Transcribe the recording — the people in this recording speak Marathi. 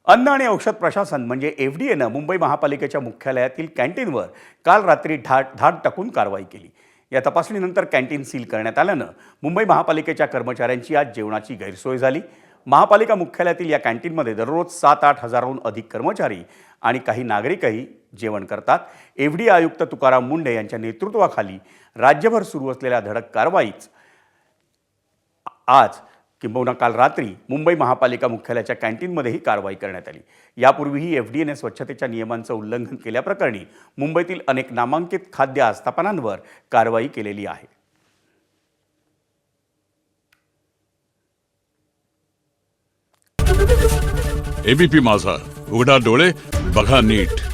अन्न आणि औषध प्रशासन म्हणजे एफडीएनं मुंबई महापालिकेच्या मुख्यालयातील कॅन्टीनवर काल रात्री धाड टाकून कारवाई केली। या तपासणीनंतर कॅन्टीन सील करण्यात आल्यानं मुंबई महापालिकेच्या कर्मचाऱ्यांची आज जेवणाची गैरसोय झाली। महापालिका मुख्यालयातील या कॅन्टीनमध्ये दररोज 7-8 हजारांहून अधिक कर्मचारी आणि काही नागरिकही जेवण करतात। एफडीए आयुक्त तुकाराम मुंढे यांच्या नेतृत्वाखाली राज्यभर सुरू असलेल्या धडक कारवाईच आज किंबहुना काल रात्री मुंबई महापालिका मुख्यालयाच्या कॅन्टीनमध्येही कारवाई करण्यात आली। यापूर्वीही एफडीएने स्वच्छतेच्या नियमांचं उल्लंघन केल्याप्रकरणी मुंबईतील अनेक नामांकित खाद्य आस्थापनांवर कारवाई केलेली आहे। एबीपी माझा, उघडा डोळे बघा नीट।